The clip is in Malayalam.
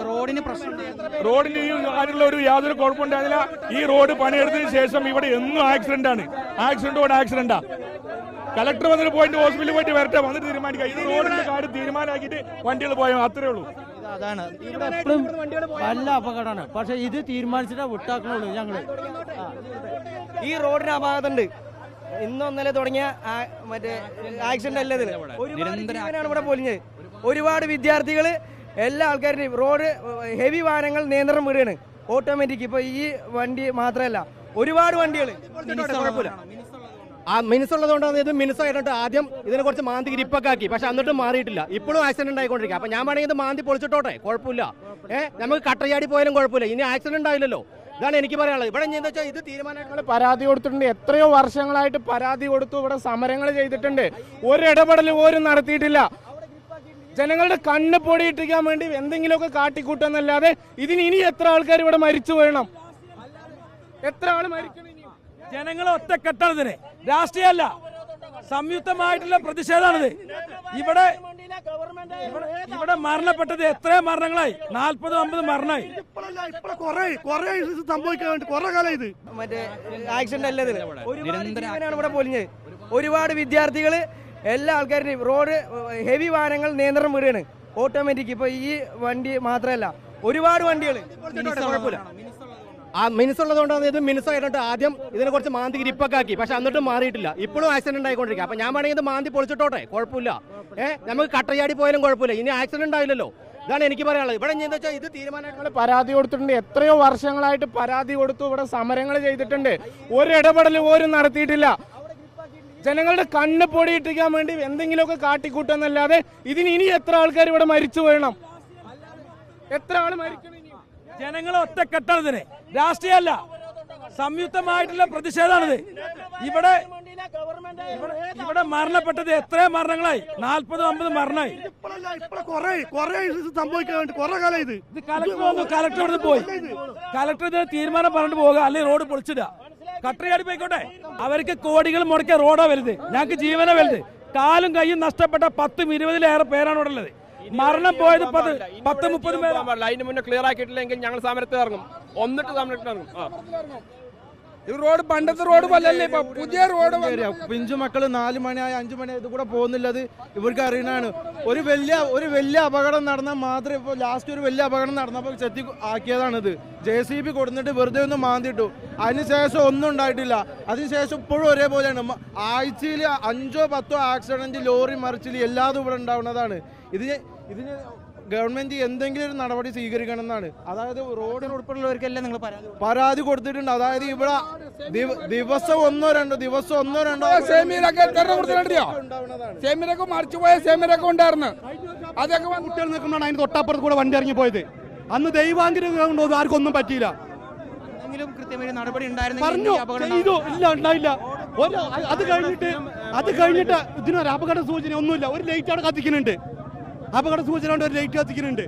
റോഡിന് അതിനുള്ള ഒരു യാതൊരു കുഴപ്പമുണ്ടായില്ല. ഈ റോഡ് പണിയെടുത്തതിന് ശേഷം ഇവിടെ എന്നും ആക്സിഡന്റ് ആണ്. ആക്സിഡന്റാ. കളക്ടർ വന്നിട്ട് പോയിട്ട് ഹോസ്പിറ്റലിൽ പോയിട്ട് വരട്ടെ, വന്നിട്ട് തീരുമാനിക്കാം. ഇത് റോഡിന്റെ കാര്യം തീരുമാനമാക്കിയിട്ട് വണ്ടികൾ പോയാൽ അത്രേ ഉള്ളൂ. അതാണ് ഇവിടെ എപ്പോഴും നല്ല അപകടമാണ്. പക്ഷെ ഇത് തീരുമാനിച്ചിട്ടേ വിട്ടാക്കണുള്ളൂ ഞങ്ങള്. ഈ റോഡിന് അപാകതയുണ്ട്. ഇന്നൊന്നലെ തുടങ്ങിയ മറ്റേ ആക്സിഡന്റ് അല്ല ഇതിന്. ഒരുപാട് ഇവിടെ പൊലിഞ്ഞത്. ഒരുപാട് വിദ്യാർത്ഥികള്, എല്ലാ ആൾക്കാരുടെയും റോഡ് ഹെവി വാഹനങ്ങൾ നിയന്ത്രണം വിടുകയാണ്. ഓട്ടോമാറ്റിക്. ഇപ്പൊ ഈ വണ്ടി മാത്രമല്ല, ഒരുപാട് വണ്ടികൾ കുഴപ്പമില്ല. ആ മിനുസുള്ളതുകൊണ്ടാണ് ഇത് മിനുസായിട്ട് ആദ്യം ഇതിനെ കുറച്ച് മാന്തി ഗ്രിപ്പൊക്കെ പക്ഷെ എന്നിട്ടും മാറിയിട്ടില്ല. ഇപ്പോഴും ആക്സിഡന്റ് ആയിക്കൊണ്ടിരിക്കുക. അപ്പൊ ഞാൻ വേണമെങ്കിൽ ഇത് മാന്തി പൊളിച്ചിട്ടോട്ടെ, കുഴപ്പമില്ല. നമുക്ക് കട്ടയാടി പോയാലും കുഴപ്പമില്ല. ഇനി ആക്സിഡന്റ് ആയില്ലല്ലോ. ഇതാണ് എനിക്ക് പറയാനുള്ളത്. ഇവിടെ എന്താ വെച്ചാൽ ഇത് തീരുമാനങ്ങൾ പരാതി കൊടുത്തിട്ടുണ്ട്. എത്രയോ വർഷങ്ങളായിട്ട് പരാതി കൊടുത്തു. ഇവിടെ സമരങ്ങൾ ചെയ്തിട്ടുണ്ട്. ഒരു ഇടപെടലും പോലും നടത്തിയിട്ടില്ല. ജനങ്ങളുടെ കണ്ണ് പൊടിയിട്ടിക്കാൻ വേണ്ടി എന്തെങ്കിലുമൊക്കെ കാട്ടിക്കൂട്ടെന്നല്ലാതെ ഇതിന് ഇനി എത്ര ആൾക്കാർ ഇവിടെ മരിച്ചു വീഴണം? എത്ര ആള് മരിക്കണം? ജനങ്ങൾ ഒറ്റക്കെട്ടാണിതിന്. രാഷ്ട്രീയമല്ല, സംയുക്തമായിട്ടുള്ള പ്രതിഷേധമാണിത്. ഇവിടെ മരണപ്പെട്ടത് എത്രയോ മരണങ്ങളായി, 40-50 മരണമായി. സംഭവിക്കാൻ കുറെ കാലം ഇത് മറ്റേ ആക്സിഡന്റ് അല്ല ഇതിന്. ഇവിടെ പൊലിഞ്ഞത്. ഒരുപാട് വിദ്യാർത്ഥികള്, എല്ലാ ആൾക്കാരുടെയും റോഡ് ഹെവി വാഹനങ്ങൾ നിയന്ത്രണം വിടുകയാണ്. ഓട്ടോമാറ്റിക്. ഇപ്പൊ ഈ വണ്ടി മാത്രമല്ല, ഒരുപാട് വണ്ടികൾ കുഴപ്പമില്ല. ആ മിനുസുള്ളതുകൊണ്ടാണ് ഇത് മിനുസായിട്ട് ആദ്യം ഇതിനെ കുറച്ച് മാന്തി ഗ്രിപ്പൊക്കെ പക്ഷെ എന്നിട്ടും മാറിയിട്ടില്ല. ഇപ്പോഴും ആക്സിഡന്റ് ആയിക്കൊണ്ടിരിക്കുക. അപ്പൊ ഞാൻ വേണമെങ്കിൽ ഇത് മാന്തി പൊളിച്ചിട്ടോട്ടെ, കുഴപ്പമില്ല. നമുക്ക് കട്ടയാടി പോയാലും കുഴപ്പമില്ല. ഇനി ആക്സിഡന്റ് ആയില്ലല്ലോ. ഇതാണ് എനിക്ക് പറയാനുള്ളത്. ഇവിടെ എന്താ വെച്ചാൽ ഇത് തീരുമാനങ്ങൾ പരാതി കൊടുത്തിട്ടുണ്ട്. എത്രയോ വർഷങ്ങളായിട്ട് പരാതി കൊടുത്തു. ഇവിടെ സമരങ്ങൾ ചെയ്തിട്ടുണ്ട്. ഒരു ഇടപെടലും പോലും നടത്തിയിട്ടില്ല. ജനങ്ങളുടെ കണ്ണ് പൊടിയിട്ടിക്കാൻ വേണ്ടി എന്തെങ്കിലുമൊക്കെ കാട്ടിക്കൂട്ടെന്നല്ലാതെ ഇതിന് ഇനി എത്ര ആൾക്കാർ ഇവിടെ മരിച്ചു വീഴണം? എത്ര ആള് മരിക്കണം? ജനങ്ങൾ ഒറ്റക്കെട്ടാണിതിന്. രാഷ്ട്രീയമല്ല, സംയുക്തമായിട്ടുള്ള പ്രതിഷേധമാണിത്. ഇവിടെ മരണപ്പെട്ടത് എത്രയോ മരണങ്ങളായി, 40-50 മരണമായി. സംഭവിക്കാൻ കുറെ കാലം ഇത് കളക്ടർ ഇവിടെ പോയി. കളക്ടർ ഇത് തീരുമാനം പറഞ്ഞിട്ട് പോകുക, അല്ലെങ്കിൽ റോഡ് പൊളിച്ചിടുക. കട്ടറിയാടി പോയിക്കോട്ടെ. അവർക്ക് കോടികൾ മുടക്കിയ റോഡാ വലുത്, ഞങ്ങൾക്ക് ജീവനാ വലുത്. കാലും കൈയും നഷ്ടപ്പെട്ട 10-20 പേരാണ് ഇവിടെ ഉള്ളത്. മരണം പോയത് 10-30 പേര്. അതിന് മുന്നേ ക്ലിയർ ആക്കിയിട്ടില്ലെങ്കിൽ ഞങ്ങൾ സമരത്തിൽ ഇറങ്ങും. സമരത്തിൽ ഈ റോഡ് പണ്ടത്തെ റോഡ് പോലല്ലേ, ഇപ്പൊ പുതിയ റോഡ്. പിഞ്ചു മക്കള് 4 മണിയായി 5 മണിയായി ഇത് കൂടെ പോകുന്നില്ലത് ഇവർക്ക് അറിയണാണ്. ഒരു വലിയ അപകടം നടന്നാൽ മാത്രമേ ഇപ്പോൾ ലാസ്റ്റ് ഒരു വലിയ അപകടം നടന്നപ്പോൾ ചെത്തി ആക്കിയതാണിത്. JCB കൊടുത്തിട്ട് വെറുതെ ഒന്ന് മാന്തിട്ടു. അതിനുശേഷം ഒന്നും ഉണ്ടായിട്ടില്ല. അതിനുശേഷം ഇപ്പോഴും ഒരേപോലെയാണ്. ആഴ്ചയിൽ 5-10 ആക്സിഡന്റ്, ലോറി മറിച്ചിൽ എല്ലാതും ഇവിടെ ഉണ്ടാവുന്നതാണ്. ഇതിന് ഗവൺമെന്റ് എന്തെങ്കിലും ഒരു നടപടി സ്വീകരിക്കണം എന്നാണ്. അതായത് റോഡിന് ഉൾപ്പെടെയുള്ളവർക്കെല്ലാം നിങ്ങൾ പരാതി കൊടുത്തിട്ടുണ്ട്. അതായത് ഇവിടെ ദിവസം ഒന്നോ രണ്ടോ സെമീരൊക്കെ മറിച്ചുപോയ സെമീരൊക്കെ ഉണ്ടായിരുന്നു. അതൊക്കെ കുട്ടികൾ നിൽക്കുന്നതാണ് അതിന് തൊട്ടപ്പുറത്ത് കൂടെ വണ്ടി ഇറങ്ങി പോയത്. അന്ന് ദൈവാങ്കരം കൊണ്ട് ആർക്കും ഒന്നും പറ്റിയില്ല. കൃത്യമായ നടപടി പറഞ്ഞു ചെയ്തു, ഇല്ല ഉണ്ടായില്ല. അത് കഴിഞ്ഞിട്ട് ഇതിനൊരു അപകട സൂചന ഒന്നുമില്ല. ഒരു ലൈറ്റ് അവിടെ കത്തിക്കുന്നുണ്ട്. അപകട സൂചന കൊണ്ട് ഒരു ലൈറ്റ് കത്തിക്കുന്നുണ്ട്.